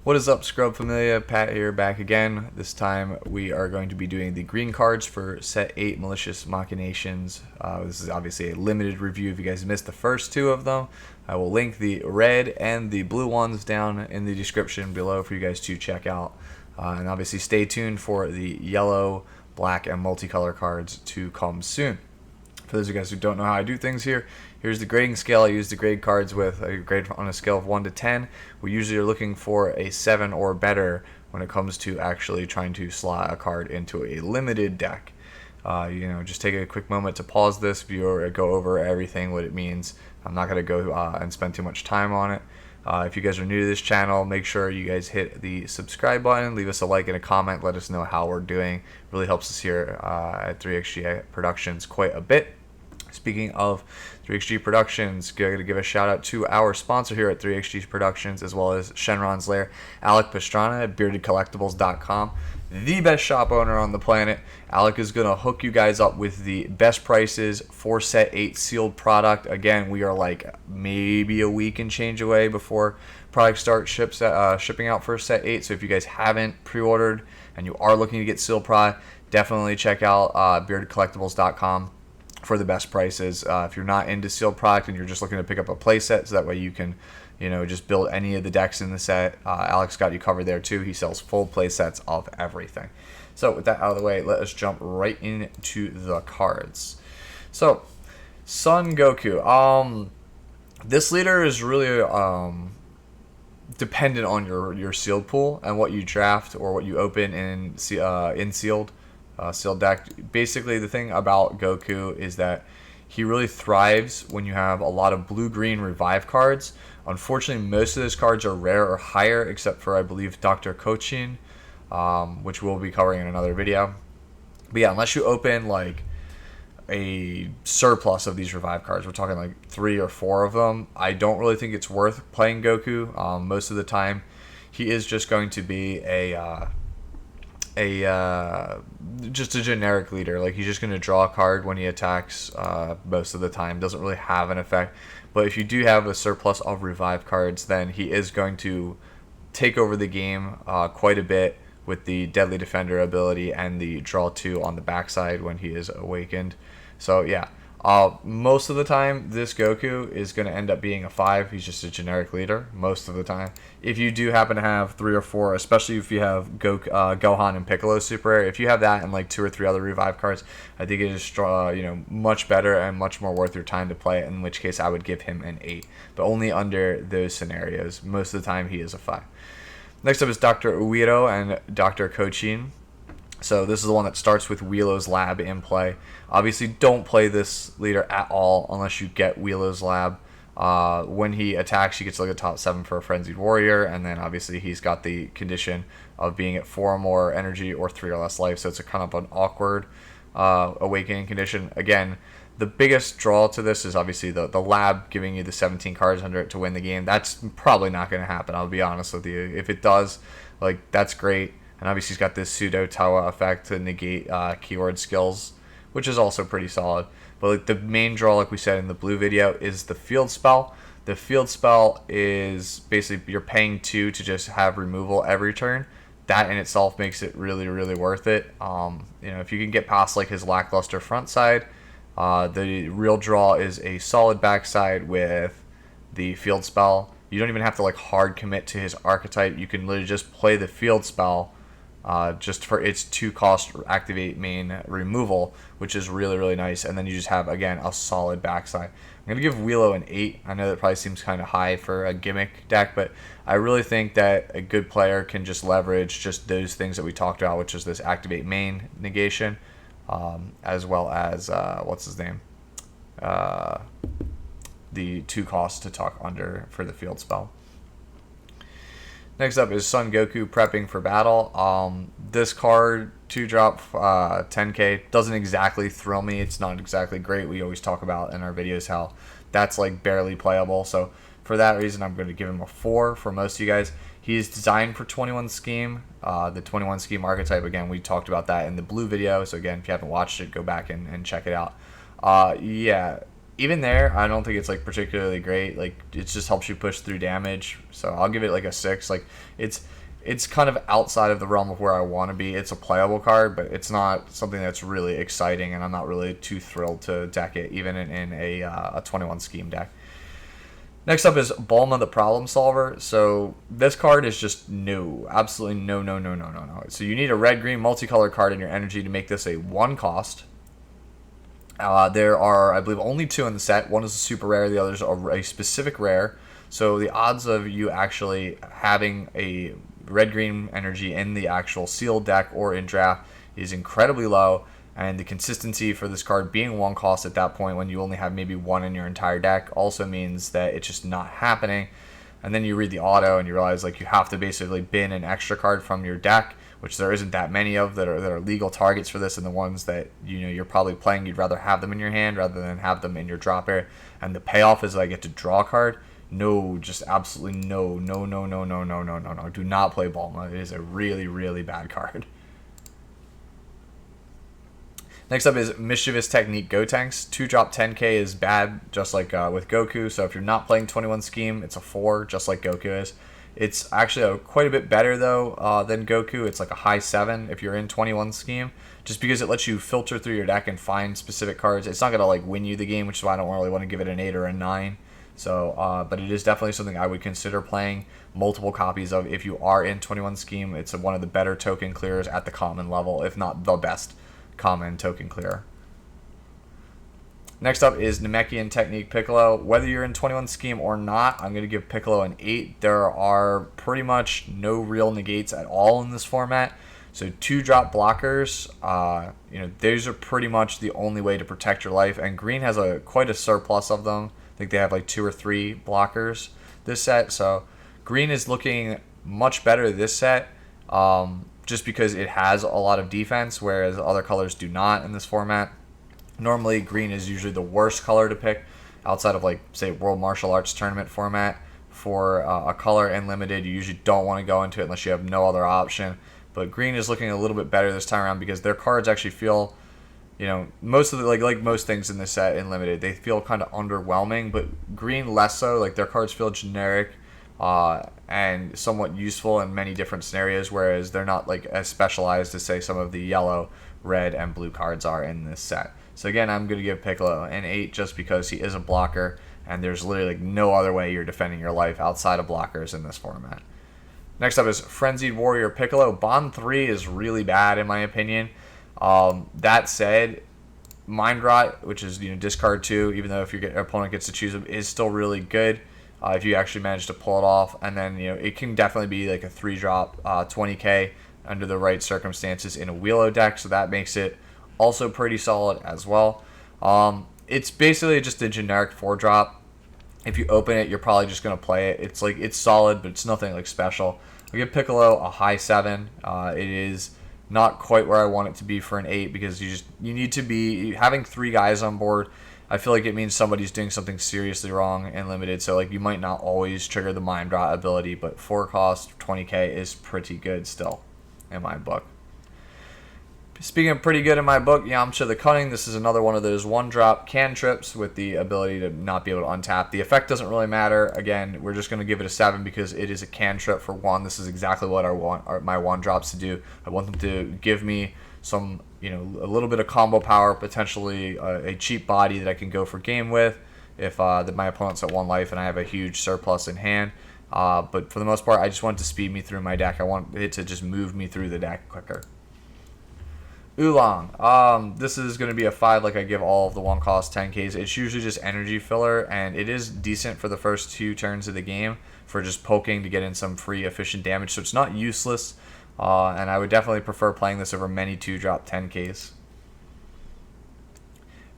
What is up, Scrub Familia? Pat here, back again. This time we are going to be doing the green cards for set 8 Malicious Machinations. This is obviously a limited review. If you guys missed the first two of them, I will link the red and the blue ones down in the description below for you guys to check out. And obviously stay tuned for the yellow, black, and multicolor cards to come soon. For those of you guys who don't know how I do things here, here's the grading scale I use to grade cards with. I grade on a scale of 1 to 10. We usually are looking for a 7 or better when it comes to actually trying to slot a card into a limited deck. Just take a quick moment to pause this view, go over everything, what it means. I'm not going to go and spend too much time on it. If you guys are new to this channel, make sure you guys hit the subscribe button, leave us a like and a comment, let us know how we're doing. It really helps us here at 3XG Productions quite a bit. Speaking of 3XG Productions, going to give a shout out to our sponsor here at 3XG Productions, as well as Shenron's Lair, Alec Pastrana at beardedcollectibles.com, the best shop owner on the planet. Alec is going to hook you guys up with the best prices for set 8 sealed product. Again, we are like maybe a week and change away before product starts shipping out for set 8. So if you guys haven't pre-ordered and you are looking to get sealed product, definitely check out beardedcollectibles.com for the best prices. If you're not into sealed product and you're just looking to pick up a play set so that way you can just build any of the decks in the set, Alex got you covered there too. He sells full play sets of everything. So with that out of the way, let us jump right into the cards. So Son Goku, this leader is really dependent on your sealed pool and what you draft or what you open in sealed deck. Basically, the thing about Goku is that he really thrives when you have a lot of blue-green revive cards. Unfortunately, most of those cards are rare or higher, except for, I believe, Dr. Kochin, which we'll be covering in another video. But yeah, unless you open like a surplus of these revive cards, we're talking like 3 or 4 of them, I don't really think it's worth playing Goku. Most of the time, he is just going to be just a generic leader. Like, he's just going to draw a card when he attacks most of the time. Doesn't really have an effect. But if you do have a surplus of revive cards, then he is going to take over the game quite a bit with the Deadly Defender ability and the draw 2 on the backside when he is awakened. So yeah, most of the time this Goku is going to end up being a 5. He's just a generic leader most of the time. If you do happen to have 3 or 4, especially if you have Gohan and Piccolo super rare, if you have that and like 2 or 3 other revive cards, I think it is much better and much more worth your time to play it, in which case I would give him an 8, but only under those scenarios. Most of the time he is a 5. Next up is Dr. Uiro and Dr. Kochin. So this is the one that starts with Wheelo's Lab in play. Obviously, don't play this leader at all unless you get Wheelo's Lab. When he attacks, he gets like a top 7 for a Frenzied Warrior, and then obviously he's got the condition of being at 4 or more energy or 3 or less life, so it's a kind of an awkward awakening condition. Again, the biggest draw to this is obviously the lab giving you the 17 cards under it to win the game. That's probably not going to happen, I'll be honest with you. If it does, like, that's great. And obviously he's got this pseudo Tawa effect to negate keyword skills, which is also pretty solid. But like, the main draw, like we said in the blue video, is the field spell. The field spell is basically you're paying 2 to just have removal every turn. That in itself makes it really, really worth it. If you can get past like his lackluster front side, the real draw is a solid backside with the field spell. You don't even have to like hard commit to his archetype. You can literally just play the field spell just for its 2 cost activate main removal, which is really, really nice. And then you just have, again, a solid backside. I'm going to give Wheelo an 8. I know that probably seems kind of high for a gimmick deck, but I really think that a good player can just leverage just those things that we talked about, which is this activate main negation, as well as, what's his name? The 2 costs to tuck under for the field spell. Next up is Son Goku prepping for battle. This card, 2-drop, 10k, doesn't exactly thrill me. It's not exactly great. We always talk about in our videos how that's like barely playable. So for that reason, I'm going to give him a 4 for most of you guys. He is designed for 21 scheme. The 21 scheme archetype, again, we talked about that in the blue video. So again, if you haven't watched it, go back and check it out. Yeah, even there, I don't think it's like particularly great. Like it just helps you push through damage. So I'll give it like a 6. Like it's kind of outside of the realm of where I want to be. It's a playable card, but it's not something that's really exciting, and I'm not really too thrilled to deck it, even in a 21 scheme deck. Next up is Bulma the Problem Solver. So this card is just no. Absolutely no, no, no, no, no, no. So you need a red-green multicolored card in your energy to make this a 1 cost. There are, I believe, only 2 in the set. One is a super rare, the other is a specific rare. So the odds of you actually having a red-green energy in the actual sealed deck or in draft is incredibly low. And the consistency for this card being 1 cost at that point when you only have maybe 1 in your entire deck also means that it's just not happening. And then you read the auto and you realize like you have to basically bin an extra card from your deck, which there isn't that many of that are legal targets for this, and the ones that you're probably playing, you'd rather have them in your hand rather than have them in your drop area. And the payoff is I get to draw a card. No, just absolutely no, no, no, no, no, no, no, no, no. Do not play Bulma. It is a really, really bad card. Next up is Mischievous Technique Gotenks. 2-drop 10k is bad, just like with Goku. So if you're not playing 21 scheme, it's a 4, just like Goku is. It's actually quite a bit better, though, than Goku. It's like a high 7 if you're in 21 scheme, just because it lets you filter through your deck and find specific cards. It's not going to like win you the game, which is why I don't really want to give it an 8 or a 9. So, but it is definitely something I would consider playing multiple copies of if you are in 21 scheme. It's one of the better token clearers at the common level, if not the best common token clearer. Next up is Namekian Technique Piccolo. Whether you're in 21 scheme or not, I'm going to give Piccolo an 8. There are pretty much no real negates at all in this format. So 2-drop blockers, those are pretty much the only way to protect your life. And green has quite a surplus of them. I think they have like 2 or 3 blockers this set. So green is looking much better this set. Just because it has a lot of defense, whereas other colors do not in this format. Normally, green is usually the worst color to pick outside of, like, say, World Martial Arts Tournament format. For a color in Limited, you usually don't want to go into it unless you have no other option. But green is looking a little bit better this time around because their cards actually feel, most of the, like most things in this set in Limited, they feel kind of underwhelming, but green less so. Like, their cards feel generic. And somewhat useful in many different scenarios, whereas they're not like as specialized as say some of the yellow, red, and blue cards are in this set. So again, I'm going to give Piccolo an 8 just because he is a blocker, and there's literally like no other way you're defending your life outside of blockers in this format. Next up is Frenzied Warrior Piccolo. Bond 3 is really bad in my opinion. That said, Mind Rot, which is discard 2, even though if your opponent gets to choose them, is still really good. If you actually manage to pull it off, and then it can definitely be like a 3-drop 20k under the right circumstances in a Wheelo deck, so that makes it also pretty solid as well. It's basically just a generic 4-drop. If you open it, you're probably just gonna play it. It's solid, but it's nothing like special. I give Piccolo a high 7. It is not quite where I want it to be for an 8 because you need to be having 3 guys on board. I feel like it means somebody's doing something seriously wrong in Limited, so like you might not always trigger the Mind Rot ability, but 4 cost 20k is pretty good still in my book. Speaking of pretty good in my book, Yamcha the Cunning. This is another one of those 1-drop cantrips with the ability to not be able to untap. The effect doesn't really matter. Again, we're just going to give it a 7 because it is a cantrip for 1. This is exactly what I want my 1-drops to do. I want them to give me some, a little bit of combo power, potentially a cheap body that I can go for game with if my opponent's at 1 life and I have a huge surplus in hand. But for the most part, I just want it to speed me through my deck. I want it to just move me through the deck quicker. Oolong. This is going to be a 5 like I give all of the 1-cost 10Ks. It's usually just energy filler, and it is decent for the first 2 turns of the game for just poking to get in some free efficient damage, so it's not useless. And I would definitely prefer playing this over many 2-drop 10Ks.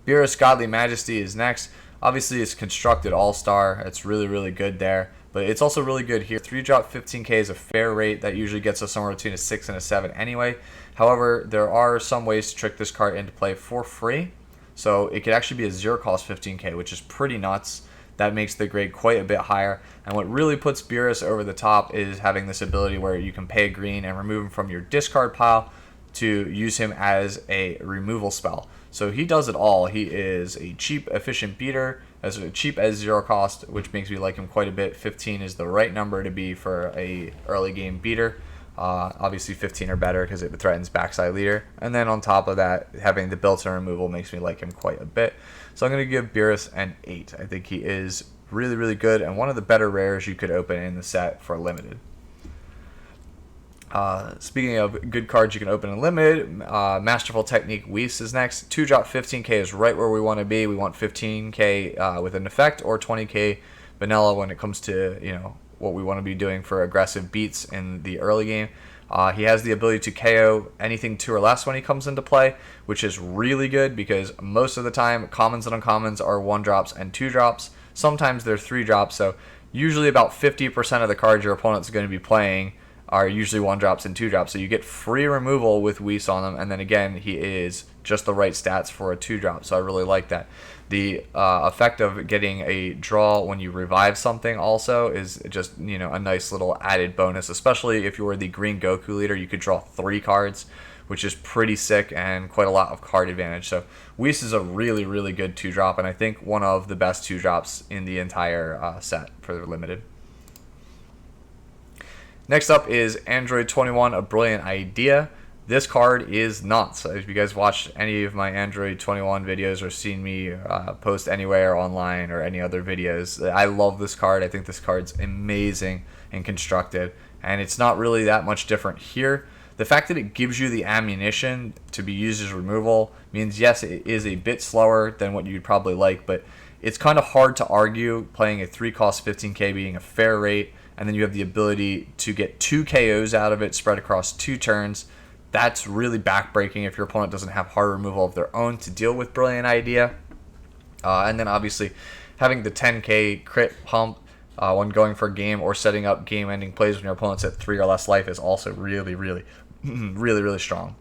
Beerus Godly Majesty is next. Obviously, it's constructed all-star. It's really, really good there. But it's also really good here. 3-drop 15k is a fair rate. That usually gets us somewhere between a 6 and a 7 anyway. However, there are some ways to trick this card into play for free. So it could actually be a 0-cost 15k, which is pretty nuts. That makes the grade quite a bit higher. And what really puts Beerus over the top is having this ability where you can pay green and remove him from your discard pile to use him as a removal spell. So he does it all. He is a cheap, efficient beater, as cheap as 0 cost, which makes me like him quite a bit. 15 is the right number to be for a early game beater. Obviously 15 or better because it threatens backside leader. And then on top of that, having the built-in removal makes me like him quite a bit. So I'm going to give Beerus an 8. I think he is really, really good and one of the better rares you could open in the set for limited. Speaking of good cards you can open in limited, Masterful Technique Whis is next. 2-drop 15k is right where we want to be. We want 15k with an effect, or 20k vanilla when it comes to, you know, what we want to be doing for aggressive beats in the early game. He has the ability to KO anything 2 or less when he comes into play, which is really good because most of the time commons and uncommons are 1-drops and 2-drops. Sometimes they're 3-drops, so usually about 50% of the cards your opponent's going to be playing are usually 1-drops and 2-drops. So you get free removal with Whis on them, and then again, he is just the right stats for a 2-drop, so I really like that. The effect of getting a draw when you revive something also is just, you know, a nice little added bonus, especially if you were the green Goku leader. You could draw 3 cards, which is pretty sick and quite a lot of card advantage. So Whis is a really, really good 2-drop, and I think one of the best 2-drops in the entire set for the limited. Next up is Android 21, A Brilliant Idea. This card is nuts. If you guys watched any of my Android 21 videos or seen me post anywhere online or any other videos, I love this card. I think this card's amazing and constructed, and it's not really that much different here. The fact that it gives you the ammunition to be used as removal means, yes, it is a bit slower than what you'd probably like, but it's kind of hard to argue playing a 3-cost 15k being a fair rate, and then you have the ability to get 2 KOs out of it spread across 2 turns. That's really backbreaking if your opponent doesn't have hard removal of their own to deal with Brilliant Idea. And then obviously having the 10k crit pump when going for a game or setting up game-ending plays when your opponent's at 3 or less life is also really, really, really strong.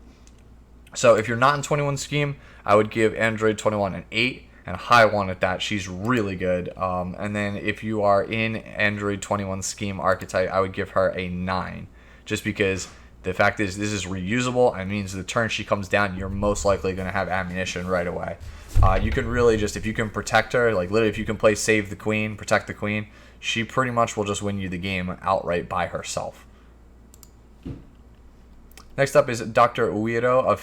So if you're not in 21 scheme, I would give Android 21 an 8. And a high 1 at that. She's really good. And then if you are in Android 21 scheme archetype, I would give her a 9. Just because the fact is this is reusable and means the turn she comes down, you're most likely going to have ammunition right away. You can really just, if you can protect her, like literally if you can play Save the Queen, Protect the Queen, she pretty much will just win you the game outright by herself. Next up is Dr. Uiro of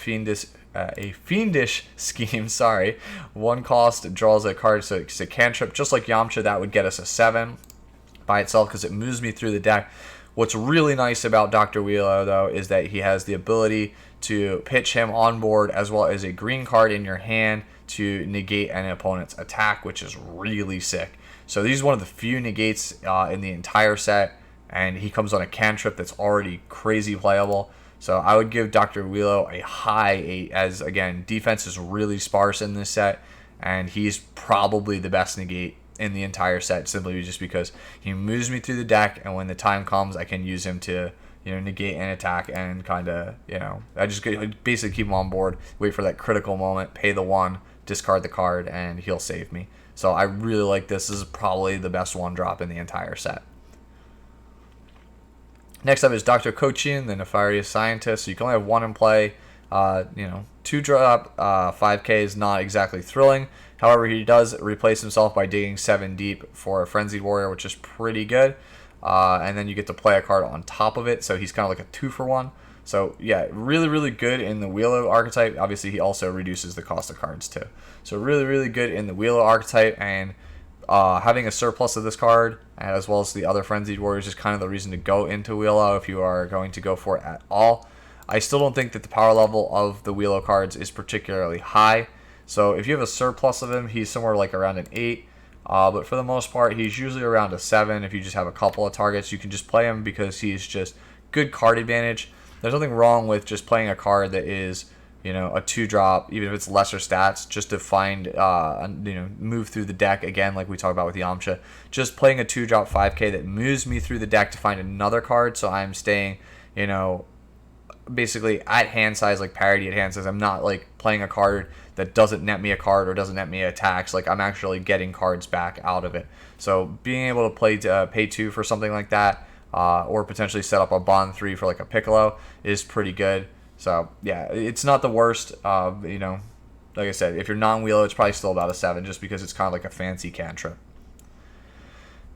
a fiendish scheme. 1 cost, draws a card, so it's a cantrip. Just like Yamcha, that would get us a 7 by itself because it moves me through the deck. What's really nice about Dr. Uiro, though, is that he has the ability to pitch him on board as well as a green card in your hand to negate an opponent's attack, which is really sick. So he's one of the few negates in the entire set, and he comes on a cantrip that's already crazy playable. So I would give Dr. Uiro a high 8, as, again, defense is really sparse in this set, and he's probably the best negate in the entire set, simply just because he moves me through the deck, and when the time comes, I can use him to, you know, negate an attack and kind of, you know, I just basically keep him on board, wait for that critical moment, pay the 1, discard the card, and he'll save me. So I really like this. This is probably the best 1-drop in the entire set. Next up is Dr. Kochin, the Nefarious Scientist. So you can only have 1 in play. 2-drop, 5k is not exactly thrilling. However, he does replace himself by digging 7 deep for a Frenzied Warrior, which is pretty good. And then you get to play a card on top of it, so he's kind of like a 2-for-1. So yeah, really, really good in the Wheelo archetype. Obviously, he also reduces the cost of cards too. So really, really good in the Wheelo archetype, and having a surplus of this card, as well as the other Frenzied Warriors, is kind of the reason to go into Wheelo if you are going to go for it at all. I still don't think that the power level of the Wheelo cards is particularly high. So if you have a surplus of him, he's somewhere like around an 8. But for the most part, he's usually around a 7. If you just have a couple of targets, you can just play him because he's just good card advantage. There's nothing wrong with just playing a card that is, you know, a 2-drop, even if it's lesser stats, just to find, move through the deck again, like we talked about with Yamcha. Just playing a 2-drop 5k that moves me through the deck to find another card, so I'm staying, you know, basically at hand size, like parity at hand size. I'm not like playing a card that doesn't net me a card or doesn't net me attacks. Like I'm actually getting cards back out of it. So being able to play pay 2 for something like that, or potentially set up a bond 3 for like a Piccolo, is pretty good. So yeah, it's not the worst. You know, like I said, if you're non-wheelo, it's probably still about a 7, just because it's kind of like a fancy cantrip.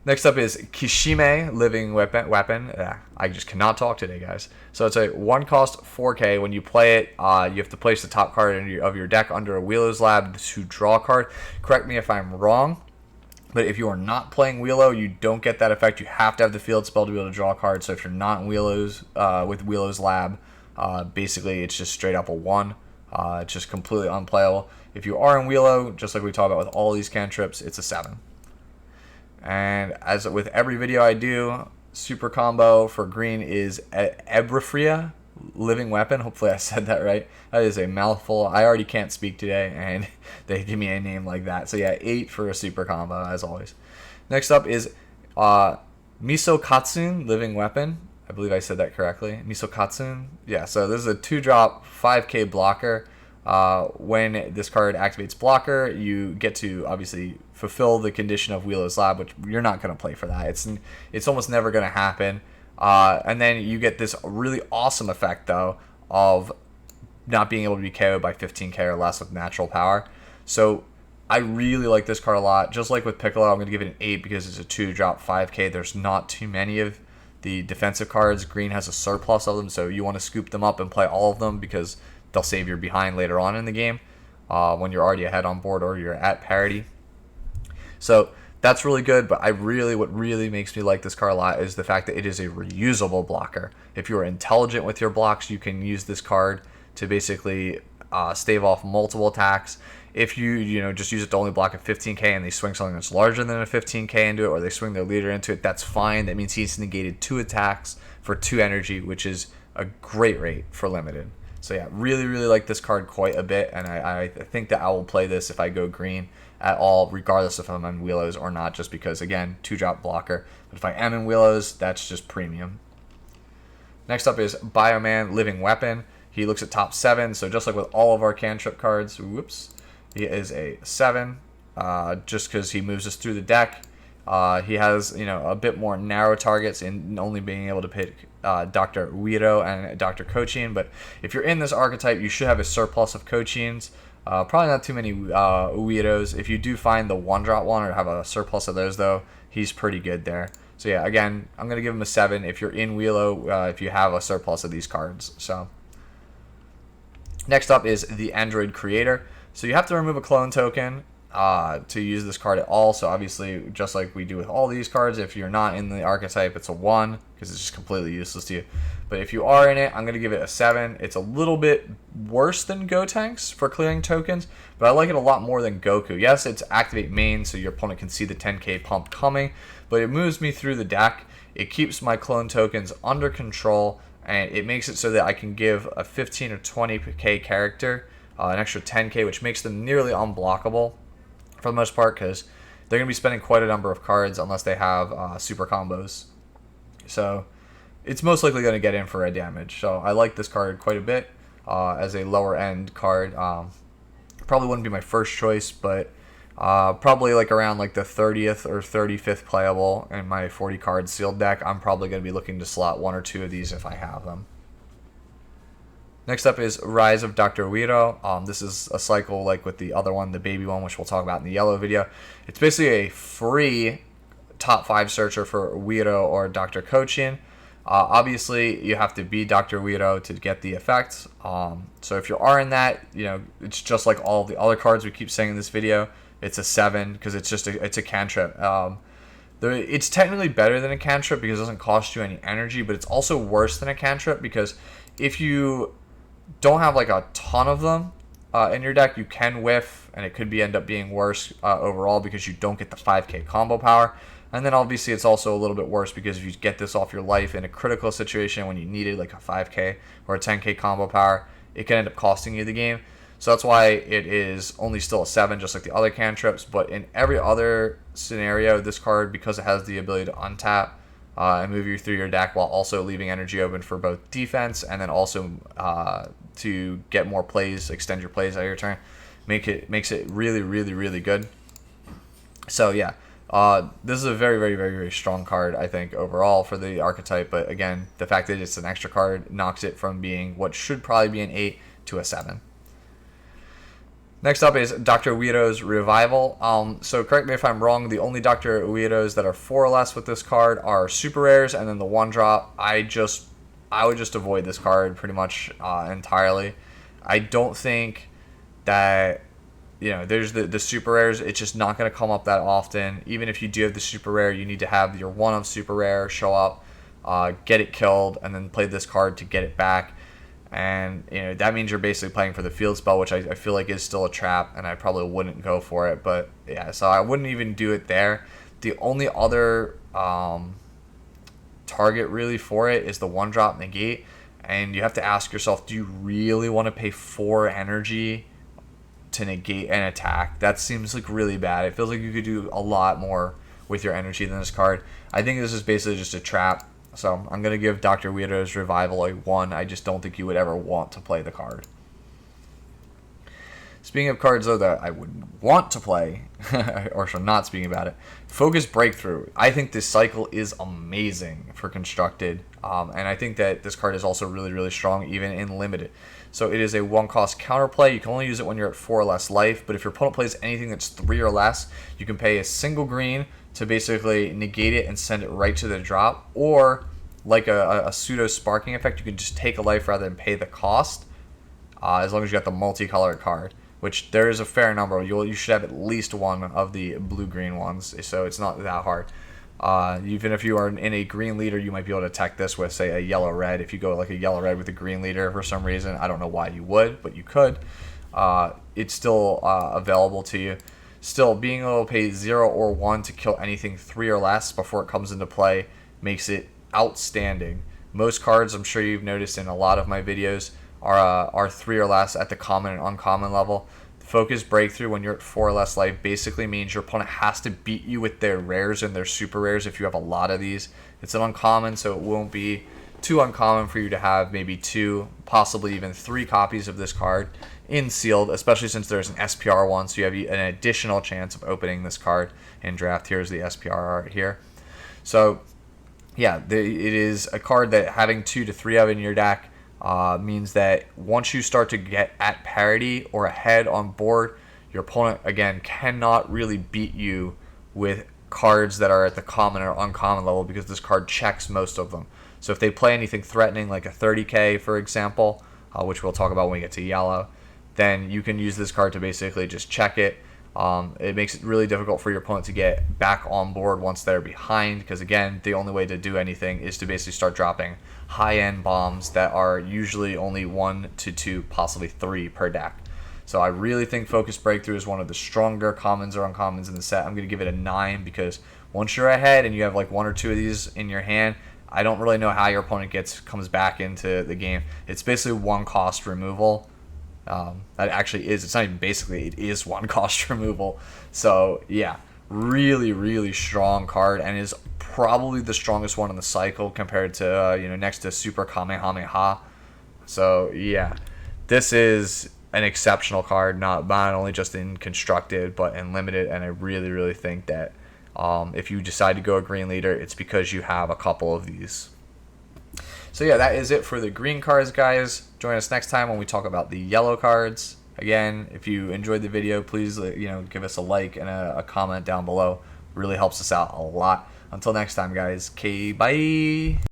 Next up is Kishime, Living Weapon. I just cannot talk today, guys. So it's a 1 cost 4K. When you play it, you have to place the top card of your deck under a Wheelo's Lab to draw a card. Correct me if I'm wrong, but if you are not playing Wheelo, you don't get that effect. You have to have the field spell to be able to draw a card. So if you're not in Wheelo's, with Wheelo's Lab, basically it's just straight up a 1. It's just completely unplayable. If you are in Wheelo, just like we talked about with all these cantrips, it's a 7. And as with every video I do, super combo for green is Ebrifria, Living Weapon. Hopefully I said that right. That is a mouthful. I already can't speak today, and they give me a name like that. So yeah, 8 for a super combo, as always. Next up is Misokatsun, Living Weapon. I believe I said that correctly. Misokatsun. Yeah, so this is a 2-drop 5k blocker. When this card activates blocker, you get to obviously fulfill the condition of Wheelo's Lab, which you're not going to play for that. It's almost never going to happen. And then you get this really awesome effect, though, of not being able to be KO'd by 15k or less with natural power. So I really like this card a lot. Just like with Piccolo, I'm going to give it an 8 because it's a 2-drop 5k. There's not too many of the defensive cards. Green has a surplus of them, so you want to scoop them up and play all of them because they'll save your behind later on in the game when you're already ahead on board or you're at parity. So that's really good, but what really makes me like this card a lot is the fact that it is a reusable blocker. If you are intelligent with your blocks, you can use this card to basically stave off multiple attacks. If you just use it to only block a 15k and they swing something that's larger than a 15k into it, or they swing their leader into it, that's fine. That means he's negated 2 attacks for 2 energy, which is a great rate for limited. So yeah, really like this card quite a bit, and I think that I will play this if I go green at all, regardless if I'm in Wheelos or not, just because, again, 2-drop blocker. But if I am in Wheelos, that's just premium. Next up is Bioman, Living Weapon. He looks at top 7, so just like with all of our cantrip cards, he is a 7, just because he moves us through the deck. He has, a bit more narrow targets in only being able to pick Dr. Uiro and Dr. Cochin, but if you're in this archetype, you should have a surplus of Cochins. Probably not too many Uiros. If you do find the 1-drop one or have a surplus of those, though, he's pretty good there. So yeah, again, I'm going to give him a 7 if you're in Wheelo, if you have a surplus of these cards. So next up is the Android Creator. So you have to remove a clone token to use this card at all. So obviously, just like we do with all these cards, if you're not in the archetype, it's a 1 because it's just completely useless to you. But if you are in it, I'm going to give it a 7. It's a little bit worse than Gotenks for clearing tokens, but I like it a lot more than Goku. Yes, it's activate main, so your opponent can see the 10k pump coming, but it moves me through the deck. It keeps my clone tokens under control, and it makes it so that I can give a 15 or 20k character an extra 10k, which makes them nearly unblockable for the most part, because they're going to be spending quite a number of cards unless they have super combos. So it's most likely going to get in for a damage. So I like this card quite a bit as a lower end card. Probably wouldn't be my first choice, but probably like around like the 30th or 35th playable in my 40 card sealed deck. I'm probably going to be looking to slot 1 or 2 of these if I have them. Next up is Rise of Dr. Uiro. This is a cycle like with the other one, the baby one, which we'll talk about in the yellow video. It's basically a free top 5 searcher for Uiro or Dr. Cochin. Obviously, you have to be Dr. Uiro to get the effect. So if you are in that, it's just like all the other cards we keep saying in this video. It's a 7 because it's a cantrip. It's technically better than a cantrip because it doesn't cost you any energy, but it's also worse than a cantrip because if you don't have like a ton of them in your deck, you can whiff, and it could end up being worse overall because you don't get the 5k combo power. And then obviously it's also a little bit worse because if you get this off your life in a critical situation when you needed like a 5k or a 10k combo power, it can end up costing you the game. So that's why it is only still a 7, just like the other cantrips. But in every other scenario, this card, because it has the ability to untap and move you through your deck while also leaving energy open for both defense and then also to get more plays, extend your plays out of your turn, makes it really, really, really good. So yeah, This is a very, very, very, very strong card, I think, overall for the archetype. But again, the fact that it's an extra card knocks it from being what should probably be an 8 to a 7. Next up is Dr. Weirdo's Revival. So correct me if I'm wrong, the only Dr. Weirdos that are 4 or less with this card are super rares, and then the 1-drop. I would just avoid this card pretty much entirely. I don't think that, there's the super rares. It's just not going to come up that often. Even if you do have the super rare, you need to have your 1 of super rare show up, get it killed, and then play this card to get it back. And that means you're basically playing for the field spell, which I feel like is still a trap, and I probably wouldn't go for it. But yeah, so I wouldn't even do it there. The only other target really for it is the 1-drop negate, and you have to ask yourself, do you really want to pay 4 energy to negate an attack? That seems like really bad. It feels like you could do a lot more with your energy than this card. I think this is basically just a trap. So I'm going to give Dr. Weirdo's Revival a 1. I just don't think you would ever want to play the card. Speaking of cards, though, that I would want to play, or so not speaking about it, Focus Breakthrough. I think this cycle is amazing for Constructed, and I think that this card is also really, really strong, even in Limited. So it is a 1-cost counterplay. You can only use it when you're at 4 or less life, but if your opponent plays anything that's 3 or less, you can pay a single green to basically negate it and send it right to the drop, or like a pseudo sparking effect, you can just take a life rather than pay the cost, as long as you got the multicolored card, which there is a fair number. You should have at least 1 of the blue-green ones, so it's not that hard. Even if you are in a green leader, you might be able to attack this with, say, a yellow-red. If you go like a yellow-red with a green leader for some reason, I don't know why you would, but you could. It's still available to you. Still, being able to pay 0 or 1 to kill anything 3 or less before it comes into play makes it outstanding. Most cards, I'm sure you've noticed in a lot of my videos, are 3 or less at the common and uncommon level. Focus Breakthrough when you're at 4 or less life basically means your opponent has to beat you with their rares and their super rares if you have a lot of these. It's an uncommon, so it won't be too uncommon for you to have maybe 2, possibly even 3 copies of this card in sealed, especially since there's an SPR one, so you have an additional chance of opening this card in draft. Here's the SPR art here. So yeah, it is a card that having 2 to 3 of in your deck means that once you start to get at parity or ahead on board, your opponent, again, cannot really beat you with cards that are at the common or uncommon level, because this card checks most of them. So if they play anything threatening, like a 30k, for example, which we'll talk about when we get to yellow, then you can use this card to basically just check it. It makes it really difficult for your opponent to get back on board once they're behind, because again, the only way to do anything is to basically start dropping high-end bombs that are usually only 1 to 2, possibly 3 per deck. So I really think Focus Breakthrough is one of the stronger commons or uncommons in the set. I'm going to give it a 9, because once you're ahead and you have like 1 or 2 of these in your hand, I don't really know how your opponent comes back into the game. It's basically 1-cost removal. That actually is, it's not even basically, it is 1-cost removal. So yeah, really, really strong card, and is probably the strongest one in the cycle compared to, next to Super Kamehameha. So yeah, this is an exceptional card, not only just in Constructed, but in Limited, and I really, really think that if you decide to go a green leader, it's because you have a couple of these. So yeah, that is it for the green cards, guys. Join us next time when we talk about the yellow cards. Again, if you enjoyed the video, please give us a like and a comment down below. Really helps us out a lot. Until next time, guys. Okay, bye.